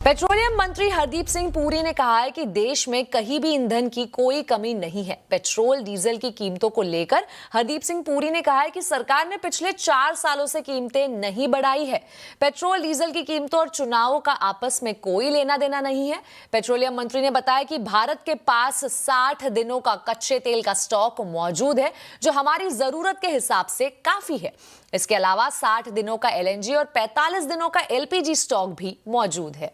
Petroleum मंत्री हरदीप सिंह पुरी ने कहा है कि देश में कहीं भी ईंधन की कोई कमी नहीं है। पेट्रोल डीजल की कीमतों को लेकर हरदीप सिंह पुरी ने कहा है कि सरकार ने पिछले 4 सालों से कीमतें नहीं बढ़ाई है। पेट्रोल डीजल की कीमतों और चुनावों का आपस में कोई लेना देना नहीं है। पेट्रोलियम मंत्री ने बताया कि भारत के पास 60 दिनों का कच्चे तेल का स्टॉक मौजूद है, जो हमारी जरूरत के हिसाब से काफी है। इसके अलावा 60 दिनों का एलएनजी और 45 दिनों का एलपीजी स्टॉक भी मौजूद है।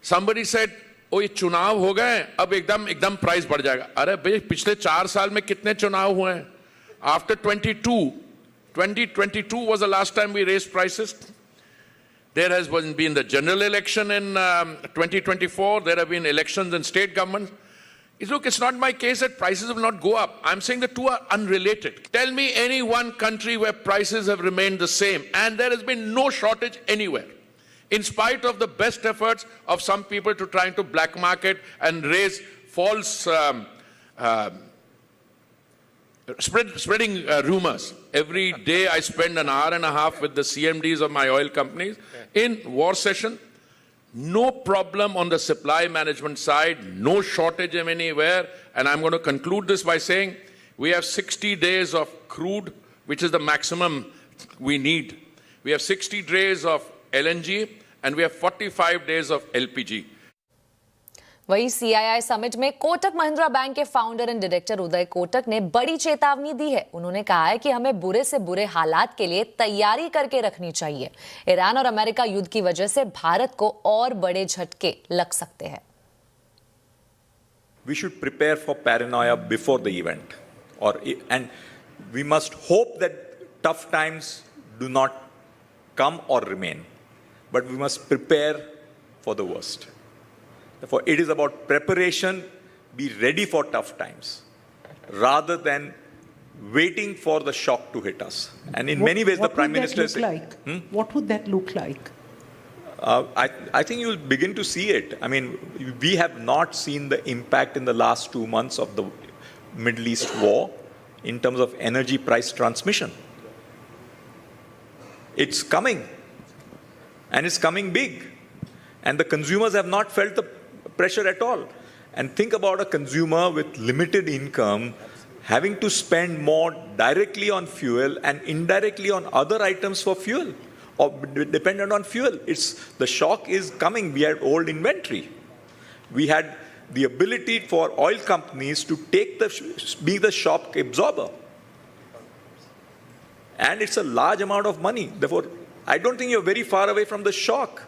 Somebody said, ओ ये चुनाव हो गए, अब एकदम प्राइस बढ़ जाएगा। अरे भाई, पिछले 4 साल में कितने चुनाव हुए हैं? After 2022 was the last time we raised prices. There has been the general election in 2024. There have been elections in state government. Look, it's not my case that prices will not go up. I'm saying the two are unrelated. Tell me any one country where prices have remained the same and there has been no shortage anywhere, in spite of the best efforts of some people to trying to black market and raise false spreading rumors. Every day I spend an hour and a half with the CMDs of my oil companies in war session. No problem on the supply management side, no shortage of anywhere. And I'm going to conclude this by saying we have 60 days of crude, which is the maximum we need. We have 60 days of LNG and we have 45 days of LPG. वही CII summit में Kotak Mahindra bank के founder and director Uday Kotak ने बड़ी चेतावनी दी है। उन्होंने कहा है कि हमें बुरे से बुरे हालात के लिए तैयारी करके रखनी चाहिए। ईरान और अमेरिका युद्ध की वजह से भारत को और बड़े झटके लग सकते हैं। We should prepare for paranoia before the event, and we must hope that tough times do not come or remain, but we must prepare for the worst. Therefore, it is about preparation, be ready for tough times, rather than waiting for the shock to hit us. And in many ways, the Prime Minister is saying, what would that look like? I think you'll begin to see it. I mean, we have not seen the impact in the last 2 months of the Middle East war in terms of energy price transmission. It's coming, and it's coming big. And the consumers have not felt the pressure at all. And think about a consumer with limited income having to spend more directly on fuel and indirectly on other items for fuel, or dependent on fuel. The shock is coming. We had old inventory. We had the ability for oil companies to be the shock absorber. And it's a large amount of money. Therefore, I don't think you're very far away from the shock.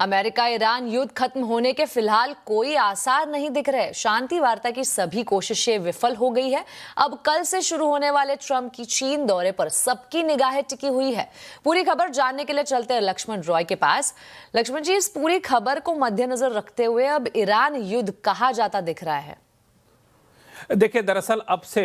America Iran युद्ध खत्म होने के फिलहाल कोई आसार नहीं दिख रहे। शांति वार्ता की सभी कोशिशें विफल हो गई है। अब कल से शुरू होने वाले ट्रंप की चीन दौरे पर सबकी निगाहें टिकी हुई है। पूरी खबर जानने के लिए चलते हैं लक्ष्मण रॉय के पास। लक्ष्मण जी, इस पूरी खबर को मद्देनजर रखते हुए अब ईरान युद्ध कहा जाता दिख रहा है? देखिए, दरअसल अब से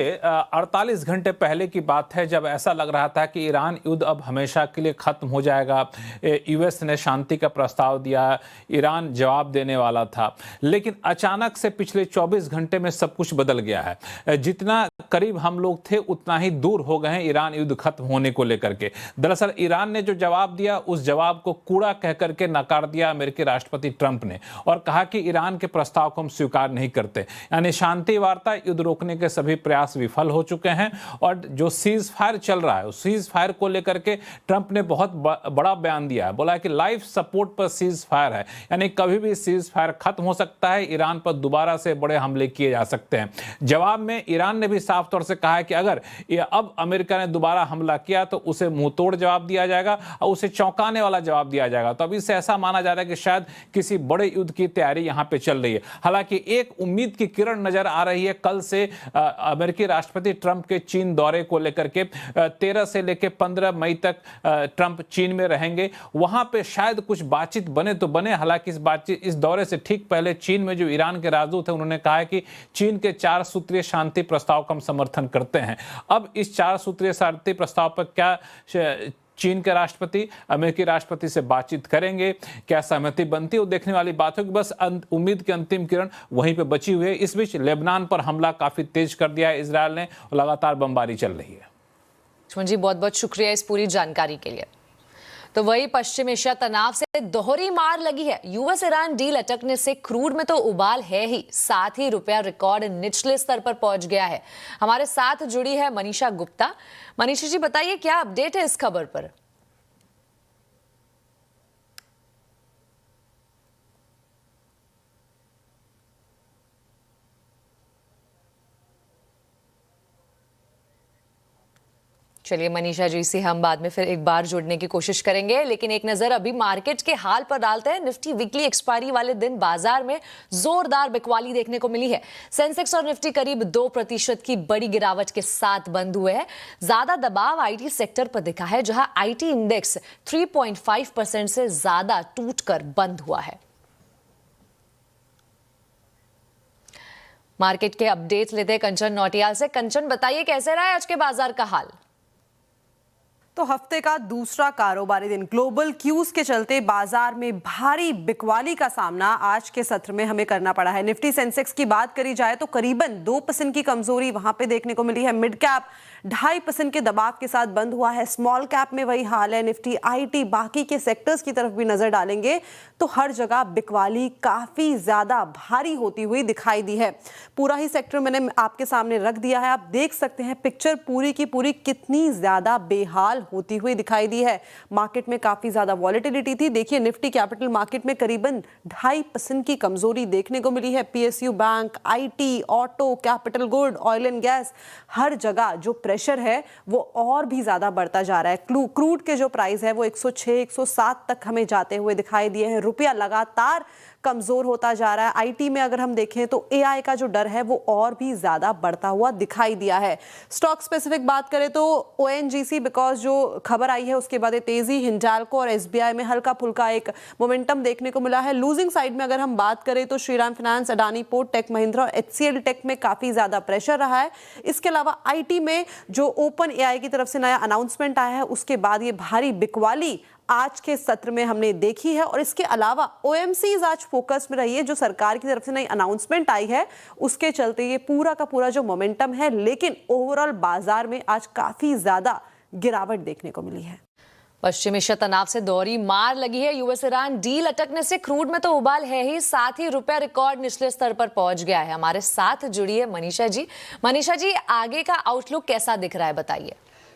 48 घंटे पहले की बात है जब ऐसा लग रहा था कि ईरान युद्ध अब हमेशा के लिए खत्म हो जाएगा। यूएस ने शांति का प्रस्ताव दिया, ईरान जवाब देने वाला था, लेकिन अचानक से पिछले 24 घंटे में सब कुछ बदल गया है। जितना करीब हम लोग थे उतना ही दूर हो गए हैं ईरान युद्ध खत्म होने को लेकर के। दरअसल ईरान ने जो जवाब दिया उस जवाब को कूड़ा कह करके नकार दिया अमेरिकी राष्ट्रपति ट्रंप ने, और कहा कि ईरान के प्रस्ताव को हम स्वीकार नहीं करते। यानी शांति वार्ता, युद्ध रोकने के सभी प्रयास विफल हो चुके हैं। और जो सीज फायर चल रहा है उस सीज फायर को लेकर के ट्रंप ने बहुत बड़ा बयान दिया है। बोला कि लाइफ सपोर्ट पर सीज फायर है, यानी कभी भी सीज फायर खत्म हो सकता है, ईरान पर दोबारा से बड़े हमले किए जा सकते हैं। जवाब में ईरान ने भी साफ तौर से कहा है कि अगर अब अमेरिका ने दोबारा हमला किया तो उसे मुंहतोड़ जवाब दिया जाएगा और उसे चौंकाने वाला जवाब दिया जाएगा। तो अभी से ऐसा माना जा रहा है कि शायद किसी बड़े युद्ध की तैयारी यहां पे चल रही है। हालांकि एक उम्मीद की किरण नजर आ रही है। कल से अमेरिकी राष्ट्रपति ट्रंप के चीन दौरे को लेकर के 13 से लेकर 15 मई तक ट्रंप चीन में रहेंगे। वहां पे शायद कुछ बातचीत बने तो बने। हालांकि इस दौरे से ठीक पहले चीन में जो ईरान के राजदूत हैं उन्होंने कहा है कि चीन के 4 सूत्रीय शांति प्रस्ताव का हम समर्थन करते हैं। अब इस 4 सूत्रीय शांति प्रस्ताव पर क्या चीन के राष्ट्रपति अमेरिकी राष्ट्रपति से बातचीत करेंगे, क्या सहमति बनती है, वो देखने वाली बात होगी। बस उम्मीद की अंतिम किरण वहीं पे बची हुई है। इस बीच लेबनान पर हमला काफी तेज कर दिया है इजरायल ने, लगातार बमबारी चल रही है। लक्ष्मण जी, बहुत बहुत शुक्रिया इस पूरी जानकारी के लिए। तो वही पश्चिम एशिया तनाव से दोहरी मार लगी है। यूएस ईरान डील अटकने से क्रूड में तो उबाल है ही, साथ ही रुपया रिकॉर्ड निचले स्तर पर पहुंच गया है। हमारे साथ जुड़ी है मनीषा गुप्ता। मनीषा जी, बताइए क्या अपडेट है इस खबर पर? चलिए मनीषा जी से हम बाद में फिर एक बार जुड़ने की कोशिश करेंगे, लेकिन एक नजर अभी मार्केट के हाल पर डालते हैं। निफ्टी वीकली एक्सपायरी वाले दिन बाजार में जोरदार बिकवाली देखने को मिली है। सेंसेक्स और निफ्टी करीब 2% की बड़ी गिरावट के साथ बंद हुए हैं। ज्यादा दबाव आईटी सेक्टर पर दिखा है, जहां आईटी इंडेक्स 3.5% से ज्यादा टूटकर बंद हुआ है। मार्केट के अपडेट लेते हैं कंचन नौटियाल से। कंचन, बताइए कैसे रहा है आज के बाजार का हाल? तो हफ्ते का दूसरा कारोबारी दिन ग्लोबल क्यूज के चलते बाजार में भारी बिकवाली का सामना आज के सत्र में हमें करना पड़ा है। निफ्टी सेंसेक्स की बात करी जाए तो करीबन 2% की कमजोरी वहां पे देखने को मिली है। मिड कैप 2.5% के दबाव के साथ बंद हुआ है। स्मॉल कैप में वही हाल है। निफ्टी, आईटी, बाकी के सेक्टर्स की तरफ भी नजर डालेंगे तो हर जगह बिकवाली काफी ज्यादा भारी होती हुई दिखाई दी है। पूरा ही सेक्टर मैंने आपके सामने रख दिया है। आप देख सकते हैं पिक्चर पूरी की पूरी कितनी ज्यादा बेहाल होती हुई दिखाई दी है। मार्केट में काफी ज्यादा वॉलेटिलिटी थी। देखिए निफ्टी कैपिटल मार्केट में करीबन 2.5% की कमजोरी देखने को मिली है। PSU bank, IT, auto, capital good, oil and gas, हर जगह जो प्रेशर है वो और भी ज्यादा बढ़ता जा रहा है। क्रूड के जो प्राइस है वो 106, 107 तक हमें जाते हुए दिखाई दिए हैं। रुपया लगातार कमजोर होता जा रहा है। आईटी में अगर हम देखें तो एआई का जो डर है वो और भी ज्यादा बढ़ता हुआ दिखाई दिया है। स्टॉक स्पेसिफिक बात करें तो ओएनजीसी, बिकॉज जो खबर आई है उसके बाद तेजी, हिंडाल्को और एसबीआई में हल्का फुल्का एक मोमेंटम देखने को मिला है। लूजिंग साइड में अगर हम बात करें तो Shriram Finance, Adani Port, Tech Mahindra और एचसीएल टेक में काफी ज्यादा प्रेशर रहा है। इसके अलावा आईटी में जो ओपन एआई की तरफ से नया अनाउंसमेंट आया है उसके बाद ये भारी बिकवाली आज के सत्र में हमने देखी है। और इसके अलावा ओएमसीज आज फोकस में रही है। जो सरकार की तरफ से नई अनाउंसमेंट आई है उसके चलते ये पूरा का पूरा जो मोमेंटम है, लेकिन ओवरऑल बाजार में आज काफी ज्यादा गिरावट देखने को मिली है। पश्चिम एशिया तनाव से दोहरी मार लगी है। यूएस ईरान डील अटकने से क्रूड में तो उबाल है ही, साथ ही रुपया रिकॉर्ड निचले स्तर पर पहुंच गया है। हमारे साथ जुड़ी है मनीषा जी। मनीषा जी, आगे का आउटलुक कैसा दिख रहा है, बताइए।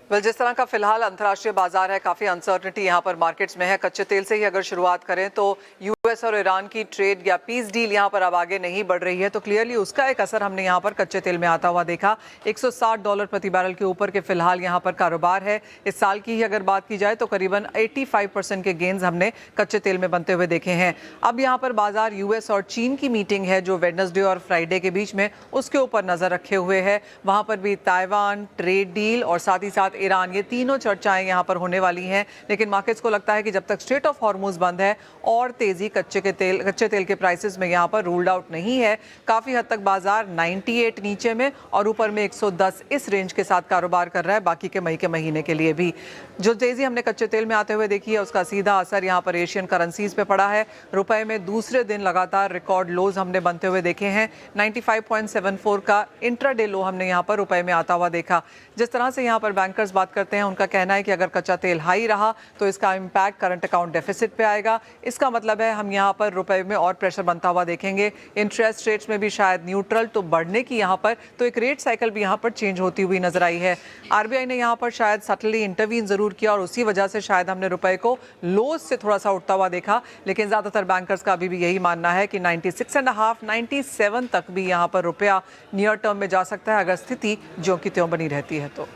जिस तरह का फिलहाल अंतर्राष्ट्रीय बाजार है, काफी अनसर्टनिटी यहाँ पर मार्केट्स में है। कच्चे तेल से ही अगर शुरुआत करें तो यूएस और ईरान की ट्रेड या पीस डील यहाँ पर अब आगे नहीं बढ़ रही है, तो क्लियरली उसका एक असर हमने यहाँ पर कच्चे तेल में आता हुआ देखा। $160 प्रति बैरल के ऊपर के फिलहाल यहाँ पर कारोबार है। इस साल की ही अगर बात की जाए तो करीबन 85% के गेंस हमने कच्चे तेल में बनते हुए देखे हैं। अब यहाँ पर बाजार यूएस और चीन की मीटिंग है जो वेडनेसडे और फ्राइडे के बीच में, उसके ऊपर नजर रखे हुए है। वहां पर भी ताइवान, ट्रेड डील और साथ ही साथ ईरान, ये तीनों चर्चाएं यहां पर होने वाली हैं। लेकिन मार्केट्स को लगता है कि जब तक स्ट्रेट ऑफ हॉर्मुज बंद है और तेजी कच्चे तेल के प्राइसेस में यहां पर रूल्ड आउट नहीं है। काफी हद तक बाजार 98 नीचे में और ऊपर में 110 इस रेंज के साथ कारोबार कर रहा है। बाकी के मई के महीने के लिए भी जो तेजी हमने कच्चे तेल में आते हुए देखी है उसका सीधा असर यहां पर एशियन करेंसीज पे पड़ा है। रुपए में दूसरे दिन लगातार रिकॉर्ड लोज हमने बनते हुए देखे हैं। 95.74 का इंट्राडे लो हमने यहां पर रुपए में आता हुआ देखा। जिस तरह से यहां पर बैंकर्स बात करते हैं, उनका कहना है कि अगर कच्चा तेल हाई रहा तो इसका इंपैक्ट करंट अकाउंट डेफिसिट पे आएगा। इसका मतलब है हम यहां पर रुपए में और प्रेशर बनता हुआ देखेंगे। इंटरेस्ट रेट्स में भी शायद न्यूट्रल तो बढ़ने की यहां पर तो एक रेट साइकिल भी यहां पर चेंज होती हुई नजर आई है। आरबीआई ने यहां पर शायद सटली इंटरवीन जरूर किया और उसी वजह से शायद हमने रुपए को लोज से थोड़ा सा उठता हुआ देखा। लेकिन ज्यादातर बैंकर्स का अभी भी यही मानना है कि 96.5, 97 तक भी यहां पर रुपया नियर टर्म में जा सकता है अगर स्थिति ज्यों की त्यों बनी रहती है तो।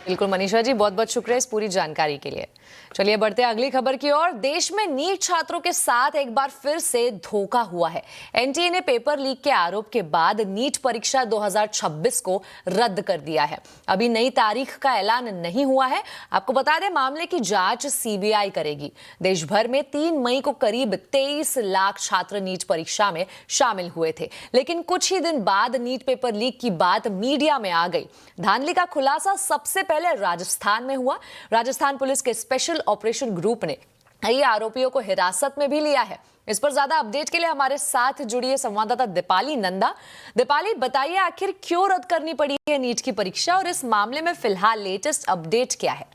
बिल्कुल मनीषा जी, बहुत बहुत शुक्रिया इस पूरी जानकारी के लिए। चलिए बढ़ते हैं अगली खबर की ओर। देश में नीट छात्रों के साथ एक बार फिर से धोखा हुआ है। एनटीए ने पेपर लीक के आरोप के बाद नीट परीक्षा 2026 को रद्द कर दिया है। अभी नई तारीख का ऐलान नहीं हुआ है। आपको बता दें, मामले की जांच सीबीआई करेगी। देश भर में 3 मई को करीब 23 लाख छात्र नीट परीक्षा में शामिल हुए थे, लेकिन कुछ ही दिन बाद नीट पेपर लीक की बात मीडिया में आ गई। धांधली का खुलासा सबसे पहले राजस्थान में हुआ। राजस्थान पुलिस के स्पेशल ऑपरेशन ग्रुप ने कई आरोपियों को हिरासत में भी लिया है। इस पर ज्यादा अपडेट के लिए हमारे साथ जुड़ी है संवाददाता दीपाली नंदा। दीपाली, बताइए आखिर क्यों रद्द करनी पड़ी है नीट की परीक्षा और इस मामले में फिलहाल लेटेस्ट अपडेट क्या है?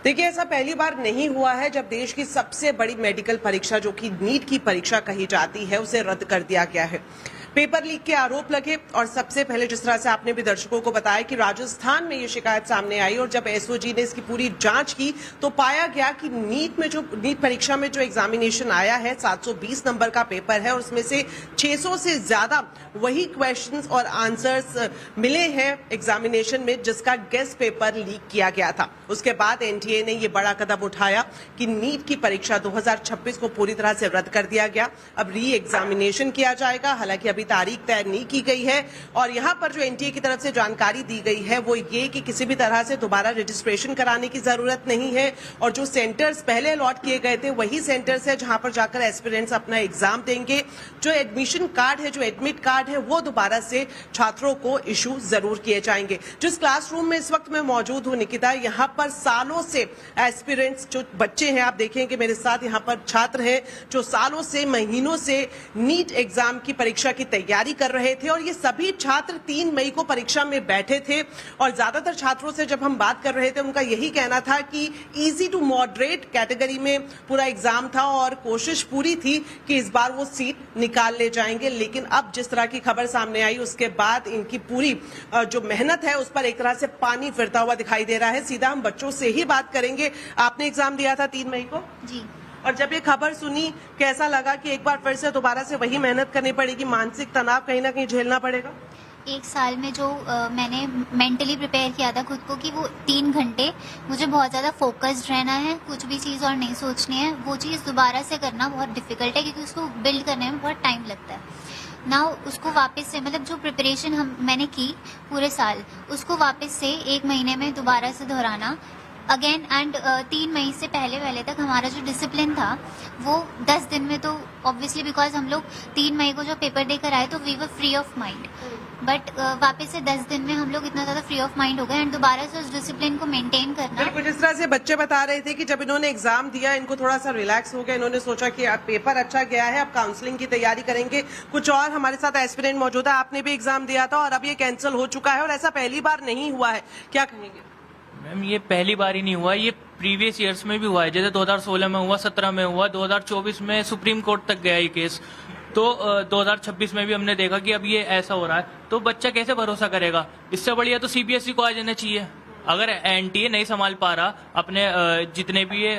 देखिए, ऐसा पहली बार नहीं हुआ है जब देश की सबसे बड़ी मेडिकल परीक्षा जो कि नीट की परीक्षा कही जाती है उसे रद्द कर दिया गया है। पेपर लीक के आरोप लगे और सबसे पहले जिस तरह से आपने भी दर्शकों को बताया कि राजस्थान में ये शिकायत सामने आई और जब एसओजी ने इसकी पूरी जांच की तो पाया गया कि नीट परीक्षा में जो एग्जामिनेशन आया है 720 नंबर का पेपर है और उसमें से 600 से ज्यादा वही क्वेश्चंस और आंसर्स मिले हैं एग्जामिनेशन में जिसका गेस्ट पेपर लीक किया गया था। उसके बाद एनटीए ने ये बड़ा कदम उठाया कि नीट की परीक्षा 2026 को पूरी तरह से रद्द कर दिया गया। अब री एग्जामिनेशन किया जाएगा, हालांकि अभी तारीख तय नहीं की गई है और यहां पर जो एनटीए की तरफ से जानकारी दी गई है वो ये कि किसी भी तरह से दोबारा रजिस्ट्रेशन कराने की जरूरत नहीं है और जो सेंटर्स पहले अलॉट किए गए थे वही सेंटर्स है जहां पर जाकर एस्पिरेंट्स अपना एग्जाम देंगे। जो एडमिशन कार्ड है, जो एडमिट कार्ड है, वो दोबारा से छात्रों को इशू जरूर किए जाएंगे। जिस क्लासरूम में इस वक्त मैं मौजूद हूं निकिता, यहाँ पर सालों से एस्पिरेंट्स जो बच्चे हैं, आप देखें कि मेरे साथ यहाँ पर छात्र हैं जो सालों से, महीनों से नीट एग्जाम की परीक्षा की तैयारी कर रहे थे और ये सभी छात्र 3 मई को परीक्षा में बैठे थे और ज्यादातर छात्रों से जब हम बात कर रहे थे उनका यही कहना था कि इजी टू मॉडरेट कैटेगरी में पूरा एग्जाम था और कोशिश पूरी थी कि इस बार वो सीट निकाल ले जाएंगे। लेकिन अब जिस तरह की खबर सामने आई उसके बाद इनकी पूरी जो मेहनत है उस पर एक तरह से पानी फिरता हुआ दिखाई दे रहा है। सीधा हम बच्चों से ही बात करेंगे। आपने एग्जाम दिया था 3 मई को? जी। और जब ये खबर सुनी कैसा लगा कि एक बार फिर से दोबारा से वही मेहनत करनी पड़ेगी, मानसिक तनाव कहीं ना कहीं झेलना पड़ेगा? एक साल में जो मैंने मेंटली प्रिपेयर किया था खुद को कि वो 3 घंटे मुझे बहुत ज़्यादा फोकस्ड रहना है, कुछ भी चीज़ और नहीं सोचनी है, वो चीज़ दोबारा से करना बहुत डिफिकल्ट है क्योंकि उसको बिल्ड करने में बहुत टाइम लगता है ना। उसको वापस से मतलब जो प्रिपरेशन मैंने की पूरे साल उसको वापस से 1 महीने में दोबारा से दोहराना अगेन एंड 3 मई से पहले तक हमारा जो डिसिप्लिन था वो 10 दिन में, तो ऑब्वियसली बिकॉज हम लोग 3 मई को जो पेपर देकर आए तो we were free of mind, but वापस से 10 दिन में हम लोग इतना ज़्यादा फ्री ऑफ माइंड हो गए एंड दोबारा से उस डिसिप्लिन को मेंटेन करना। बिल्कुल, जिस तरह से बच्चे बता रहे थे कि जब इन्होंने एग्जाम दिया इनको थोड़ा सा रिलैक्स हो गया, इन्होंने सोचा कि अब पेपर अच्छा गया है, अब काउंसलिंग की तैयारी करेंगे। कुछ और हमारे साथ एस्पिरेंट मौजूद है, आपने भी एग्जाम दिया था और अब ये कैंसिल हो चुका है और ऐसा पहली बार नहीं हुआ है, क्या कहेंगे? मैम, ये पहली बार ही नहीं हुआ, ये प्रीवियस ईयर्स में भी हुआ है। जैसे 2016 में हुआ, 17 में हुआ, 2024 में सुप्रीम कोर्ट तक गया ये केस, तो 2026 में भी हमने देखा कि अब ये ऐसा हो रहा है, तो बच्चा कैसे भरोसा करेगा? इससे बढ़िया तो सीबीएसई को आ जाना चाहिए। अगर एनटीए नहीं संभाल पा रहा अपने जितने भी ये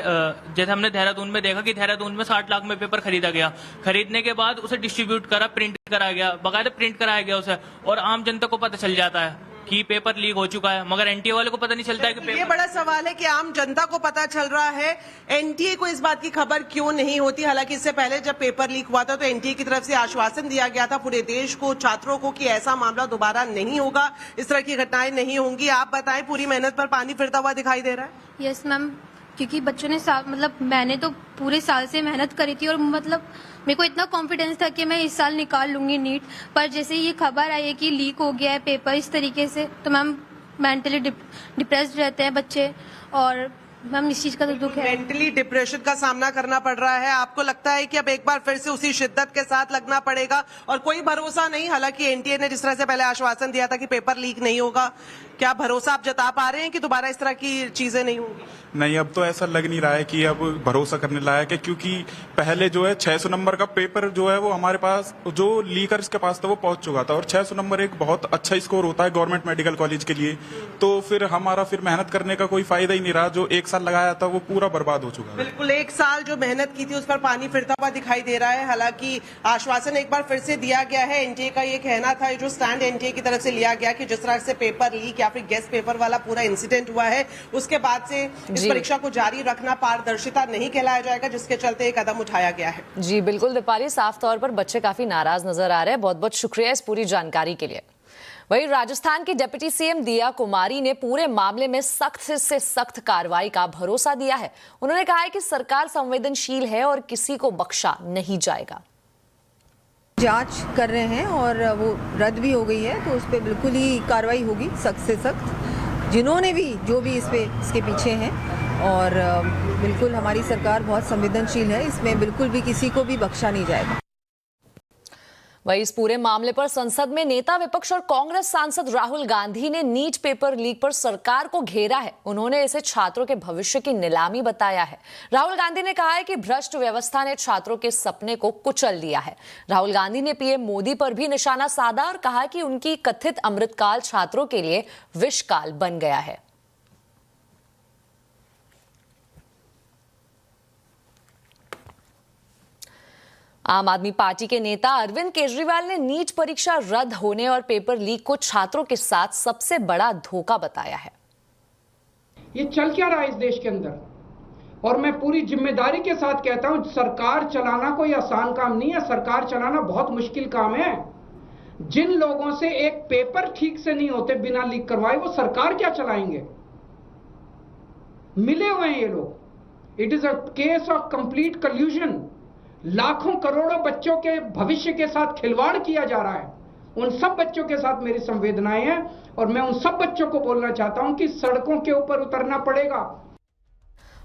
जैसे हमने देहरादून में देखा कि देहरादून में 60 लाख में पेपर खरीदा गया, खरीदने के बाद उसे डिस्ट्रीब्यूट करा, प्रिंट कराया गया, बाकायदा प्रिंट कराया गया उसे, और आम जनता को पता चल जाता है कि पेपर लीक हो चुका है, मगर एनटीए वाले को पता नहीं चलता है कि ये बड़ा सवाल है कि आम जनता को पता चल रहा है, एनटीए को इस बात की खबर क्यों नहीं होती? हालांकि इससे पहले जब पेपर लीक हुआ था तो एनटीए की तरफ से आश्वासन दिया गया था पूरे देश को, छात्रों को, कि ऐसा मामला दोबारा नहीं होगा, इस तरह की घटनाएं नहीं होंगी। आप बताएं, पूरी मेहनत पर पानी फिरता हुआ दिखाई दे रहा है? यस मैम, क्योंकि बच्चों ने मतलब मैंने तो पूरे साल से मेहनत करी थी और मतलब मेरे को इतना कॉन्फिडेंस था कि मैं इस साल निकाल लूंगी नीट, पर जैसे ये खबर आई है कि लीक हो गया है पेपर इस तरीके से, तो मैम मेंटली डिप्रेस्ड रहते हैं बच्चे और मैम इस चीज का तो दुख है। मेंटली डिप्रेशन का सामना करना पड़ रहा है। आपको लगता है कि अब एक बार फिर से उसी शिद्दत के साथ लगना पड़ेगा और कोई भरोसा नहीं? हालांकि एनटीए ने जिस तरह से पहले आश्वासन दिया था कि पेपर लीक नहीं होगा, क्या भरोसा आप जता पा रहे हैं कि दोबारा इस तरह की चीजें नहीं होंगी? नहीं, अब तो ऐसा लग नहीं रहा है कि अब भरोसा करने लायक है, क्योंकि पहले जो है 600 नंबर का पेपर जो है वो हमारे पास, जो लीकर्स के पास था वो पहुंच चुका था और 600 नंबर एक बहुत अच्छा स्कोर होता है गवर्नमेंट मेडिकल कॉलेज के लिए, तो फिर हमारा फिर मेहनत करने का कोई फायदा ही नहीं रहा। जो 1 साल लगाया था वो पूरा बर्बाद हो चुका है। बिल्कुल, 1 साल जो मेहनत की थी उस पर पानी फिरता हुआ दिखाई दे रहा है। हालांकि आश्वासन एक बार फिर से दिया गया है, एनटीए का ये कहना था, जो स्टैंड एनटीए की तरफ से लिया गया कि जिस तरह से पेपर लीक या फिर गेस्ट पेपर वाला पूरा इंसिडेंट हुआ है उसके बाद से इस परीक्षा को जारी रखना पारदर्शिता नहीं कहलाया जाएगा, जिसके चलते एक कदम उठाया गया है। जी बिल्कुल दीपाली, साफ तौर पर बच्चे काफी नाराज नजर आ रहे हैं। बहुत बहुत शुक्रिया इस पूरी जानकारी के लिए। वहीं राजस्थान की डिप्टी सीएम दिया कुमारी ने पूरे मामले में सख्त से सख्त कार्रवाई का भरोसा दिया है। उन्होंने कहा है कि सरकार संवेदनशील है और किसी को बख्शा नहीं जाएगा। जांच कर रहे हैं और वो रद्द भी हो गई है, तो उस पर बिल्कुल ही कार्रवाई होगी सख्त से सख्त, जिन्होंने भी जो भी इसके पीछे हैं। और बिल्कुल हमारी सरकार बहुत संवेदनशील है, इसमें बिल्कुल भी किसी को भी बख्शा नहीं जाएगा। वहीं इस पूरे मामले पर संसद में नेता विपक्ष और कांग्रेस सांसद राहुल गांधी ने नीट पेपर लीक पर सरकार को घेरा है। उन्होंने इसे छात्रों के भविष्य की नीलामी बताया है। राहुल गांधी ने कहा है कि भ्रष्ट व्यवस्था ने छात्रों के सपने को कुचल दिया है। राहुल गांधी ने पीएम मोदी पर भी निशाना साधा और कहा कि उनकी कथित अमृतकाल छात्रों के लिए विषकाल बन गया है। आम आदमी पार्टी के नेता अरविंद केजरीवाल ने नीट परीक्षा रद्द होने और पेपर लीक को छात्रों के साथ सबसे बड़ा धोखा बताया है। ये चल क्या रहा है इस देश के अंदर, और मैं पूरी जिम्मेदारी के साथ कहता हूं, सरकार चलाना कोई आसान काम नहीं है। सरकार चलाना बहुत मुश्किल काम है। जिन लोगों से एक पेपर ठीक से नहीं होते बिना लीक करवाए, वो सरकार क्या चलाएंगे? मिले हुए हैं ये लोग। It is a case of complete कल्यूजन। लाखों करोड़ों बच्चों के भविष्य के साथ खिलवाड़ किया जा रहा है। उन सब बच्चों के साथ मेरी संवेदनाएं हैं और मैं उन सब बच्चों को बोलना चाहता हूं कि सड़कों के ऊपर उतरना पड़ेगा।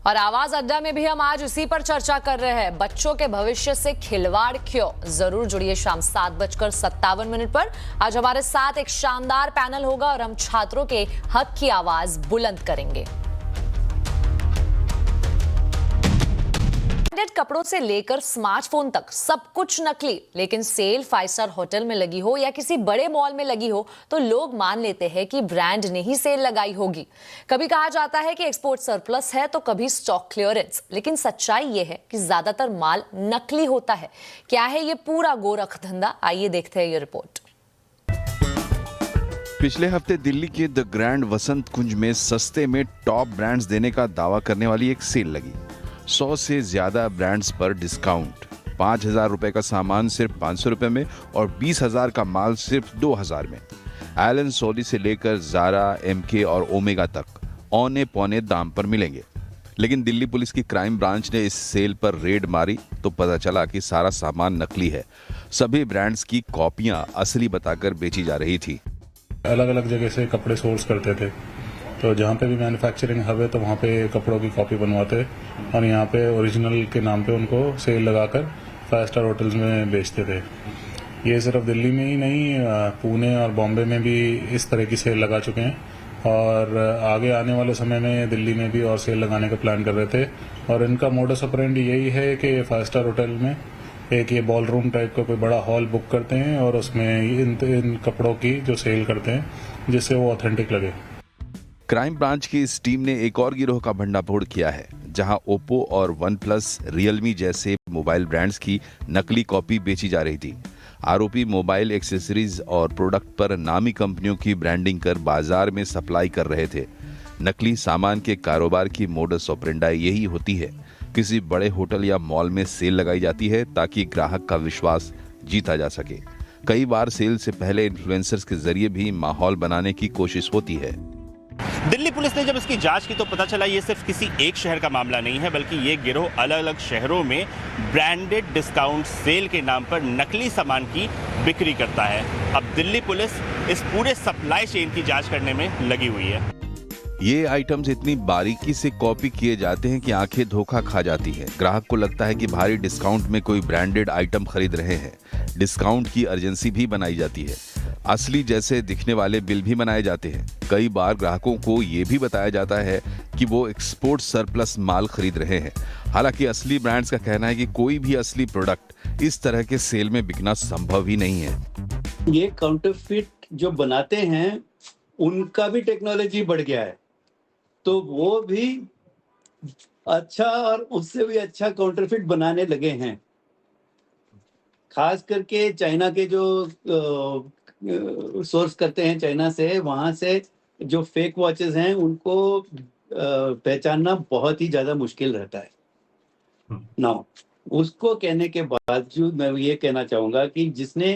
और आवाज अड्डा में भी हम आज इसी पर चर्चा कर रहे हैं। बच्चों के भविष्य से खिलवाड़ क्यों? जरूर जुड़िए शाम 7:57 पर। आज हमारे साथ एक शानदार पैनल होगा और हम छात्रों के हक की आवाज बुलंद करेंगे। ब्रांडेड कपड़ों से लेकर स्मार्टफोन तक सब कुछ नकली। लेकिन सेल 5 स्टार होटल में लगी हो या किसी बड़े मॉल में लगी हो तो लोग मान लेते हैं कि ब्रांड ने ही सेल लगाई होगी। कभी कहा जाता है कि एक्सपोर्ट सरप्लस है तो कभी स्टॉक क्लियरेंस, लेकिन सच्चाई यह है कि ज्यादातर माल नकली होता है। क्या है ये पूरा गोरख धंधा? आइए देखते हैं ये रिपोर्ट। पिछले हफ्ते दिल्ली के द ग्रैंड वसंत कुंज में सस्ते में टॉप ब्रांड्स देने का दावा करने वाली एक सेल लगी। 100 से ज्यादा ब्रांड्स पर डिस्काउंट। 5,000 रुपए का सामान सिर्फ 500 रुपए में और 20,000 का माल सिर्फ 2,000 में। एलन सोली से लेकर ज़ारा, एमके और ओमेगा तक औने पौने दाम पर मिलेंगे। लेकिन दिल्ली पुलिस की क्राइम ब्रांच ने इस सेल पर रेड मारी तो पता चला कि सारा सामान नकली है। सभी ब्रांड्स की कॉपियां असली बताकर बेची जा रही थी। अलग अलग जगह से कपड़े सोर्स करते थे, तो जहाँ पे भी मैन्युफैक्चरिंग हब है तो वहाँ पे कपड़ों की कॉपी बनवाते और यहाँ पे ओरिजिनल के नाम पे उनको सेल लगाकर 5 स्टार होटल्स में बेचते थे। ये सिर्फ दिल्ली में ही नहीं, पुणे और बॉम्बे में भी इस तरह की सेल लगा चुके हैं और आगे आने वाले समय में दिल्ली में भी और सेल लगाने का प्लान कर रहे थे। और इनका मोडस ऑपरेंडी यही है कि 5 स्टार होटल में एक ये बॉल रूम टाइप का कोई बड़ा हॉल बुक करते हैं और उसमें इन कपड़ों की जो सेल करते हैं जिससे वो ऑथेंटिक लगे। क्राइम ब्रांच की इस टीम ने एक और गिरोह का भंडाफोड़ किया है, जहां ओप्पो और वन प्लस, रियलमी जैसे मोबाइल ब्रांड्स की नकली कॉपी बेची जा रही थी। आरोपी मोबाइल एक्सेसरीज और प्रोडक्ट पर नामी कंपनियों की ब्रांडिंग कर बाजार में सप्लाई कर रहे थे। नकली सामान के कारोबार की मोडस ऑपरेंडाई यही होती है। किसी बड़े होटल या मॉल में सेल लगाई जाती है ताकि ग्राहक का विश्वास जीता जा सके। कई बार सेल से पहले इन्फ्लुएंसर्स के जरिए भी माहौल बनाने की कोशिश होती है। दिल्ली पुलिस ने जब इसकी जांच की तो पता चला ये सिर्फ किसी एक शहर का मामला नहीं है, बल्कि ये गिरोह अलग अलग शहरों में ब्रांडेड डिस्काउंट सेल के नाम पर नकली सामान की बिक्री करता है। अब दिल्ली पुलिस इस पूरे सप्लाई चेन की जांच करने में लगी हुई है। ये आइटम्स इतनी बारीकी से कॉपी किए जाते हैं कि आंखें धोखा खा जाती है। ग्राहक को लगता है कि भारी डिस्काउंट में कोई ब्रांडेड आइटम खरीद रहे हैं। डिस्काउंट की अर्जेंसी भी बनाई जाती है। असली जैसे दिखने वाले बिल भी बनाए जाते हैं। कई बार ग्राहकों को ये भी बताया जाता है कि वो एक्सपोर्ट सरप्लस माल खरीद रहे हैं। हालांकि असली ब्रांड्स का कहना है कि कोई भी असली प्रोडक्ट इस तरह के सेल में बिकना संभव ही नहीं है। ये काउंटरफिट जो बनाते हैं उनका भी टेक्नोलॉजी बढ़ गया है, तो वो भी अच्छा और उससे भी अच्छा काउंटरफिट बनाने लगे हैं। खास करके चाइना के जो सोर्स करते हैं चाइना से, वहां से जो फेक वॉचेस हैं उनको पहचानना बहुत ही ज्यादा मुश्किल रहता है। नाउ उसको कहने के बावजूद मैं ये कहना चाहूंगा कि जिसने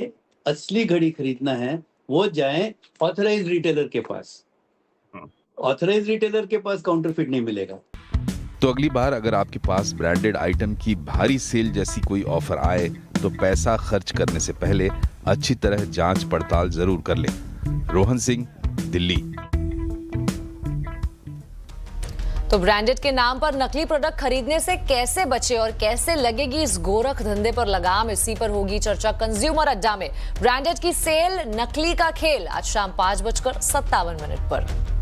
असली घड़ी खरीदना है वो जाए ऑथराइज्ड रिटेलर के पास। ऑथराइज्ड रिटेलर के पास काउंटरफिट नहीं मिलेगा। तो अगली बार अगर आपके पास ब्रांडेड आइटम की भारी सेल जैसी कोई ऑफर आए तो पैसा खर्च करने से पहले अच्छी तरह जांच पड़ताल जरूर कर लें। रोहन सिंह, दिल्ली। तो ब्रांडेड के नाम पर नकली प्रोडक्ट खरीदने से कैसे बचे और कैसे लगेगी इस गोरख धंधे पर लगाम, इसी पर होगी चर्चा कंज्यूमर अड्डा में। ब्रांडेड की सेल, नकली का खेल, आज शाम 5:57 पर।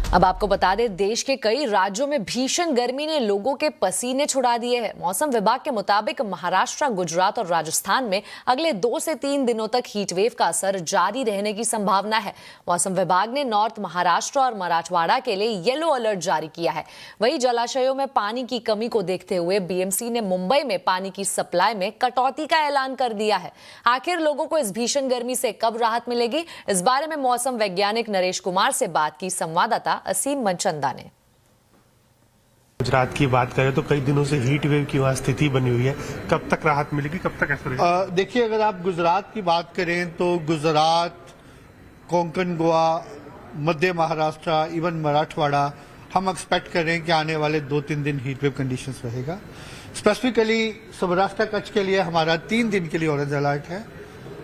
अब आपको बता दें, देश के कई राज्यों में भीषण गर्मी ने लोगों के पसीने छुड़ा दिए हैं। मौसम विभाग के मुताबिक महाराष्ट्र, गुजरात और राजस्थान में अगले 2 से 3 दिनों तक हीट वेव का असर जारी रहने की संभावना है। मौसम विभाग ने नॉर्थ महाराष्ट्र और मराठवाड़ा के लिए येलो अलर्ट जारी किया है। वहीं जलाशयों में पानी की कमी को देखते हुए बीएमसी ने मुंबई में पानी की सप्लाई में कटौती का ऐलान कर दिया है। आखिर लोगों को इस भीषण गर्मी से कब राहत मिलेगी, इस बारे में मौसम वैज्ञानिक नरेश कुमार से बात की संवाददाता असीम मनचंदा ने। गुजरात की बात करें तो कई दिनों से हीट वेव की वहाँ स्थिति बनी हुई है, कब तक राहत मिलेगी, कब तक ऐसा रहेगा? देखिए, अगर आप गुजरात की बात करें तो गुजरात, कोंकण, गोवा, मध्य महाराष्ट्र, इवन मराठवाड़ा, हम एक्सपेक्ट कर रहे हैं कि आने वाले 2-3 दिन हीट वेव कंडीशंस रहेगा। स्पेसिफिकली सौराष्ट्र कच्छ के लिए हमारा 3 दिन के लिए ऑरेंज अलर्ट है।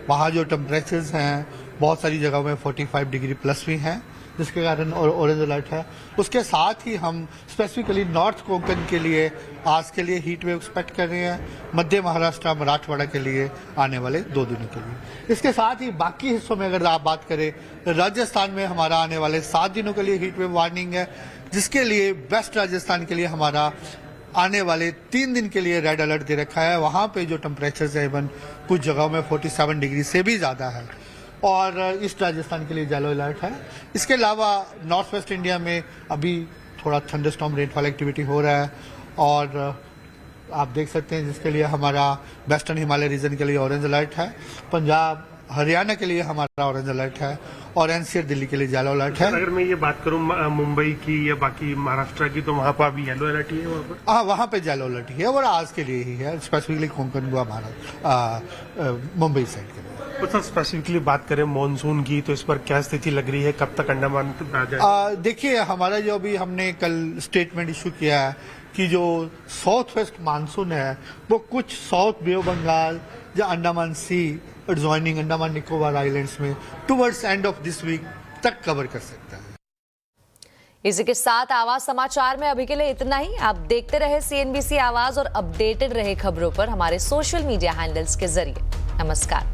वहाँ जो टेम्परेचर्स हैं बहुत सारी जगहों में 45 डिग्री प्लस भी हैं, जिसके कारण ऑरेंज अलर्ट है। उसके साथ ही हम स्पेसिफिकली नॉर्थ कोंकण के लिए आज के लिए हीट वेव एक्सपेक्ट कर रहे हैं, मध्य महाराष्ट्र, मराठवाड़ा के लिए आने वाले 2 दिनों के लिए। इसके साथ ही बाकी हिस्सों में अगर आप बात करें, राजस्थान में हमारा आने वाले 7 दिनों के लिए हीट वेव वार्निंग है, जिसके लिए वेस्ट राजस्थान के लिए हमारा आने वाले 3 दिन के लिए रेड अलर्ट दे रखा है। वहाँ पे जो टेम्परेचर है इवन कुछ जगहों में 47 डिग्री से भी ज़्यादा है, और ईस्ट राजस्थान के लिए येलो अलर्ट है। इसके अलावा नॉर्थ वेस्ट इंडिया में अभी थोड़ा थंडरस्टॉर्म रेनफॉल एक्टिविटी हो रहा है, और आप देख सकते हैं जिसके लिए हमारा वेस्टर्न हिमालय रीजन के लिए ऑरेंज अलर्ट है। पंजाब, हरियाणा के लिए हमारा ऑरेंज अलर्ट है, और एनसीआर दिल्ली के लिए येलो अलर्ट है। अगर मैं ये बात करूं मुंबई की या बाकी महाराष्ट्र की, तो वहाँ पर अभी येलो अलर्ट ही है वहाँ पर? हाँ, वहाँ पे येलो अलर्ट ही है, और आज के लिए ही है, स्पेसिफिकली कोंकण, गोवा, मुंबई साइड के लिए। तो सर स्पेसिफिकली बात करें मॉनसून की, तो इस पर क्या स्थिति लग रही है, कब तक अंडमान आ जाए? देखिए, हमारा जो अभी हमने कल स्टेटमेंट इशू किया है कि जो साउथ वेस्ट मानसून है वो कुछ साउथ बे ऑफ बंगाल या Andaman Sea adjoining Andaman Nicobar Islands में towards end of this week तक कवर कर सकता है। इसी के साथ आवाज समाचार में अभी के लिए इतना ही। आप देखते रहे CNBC आवाज और अपडेटेड रहे खबरों पर हमारे सोशल मीडिया हैंडल्स के जरिए। नमस्कार।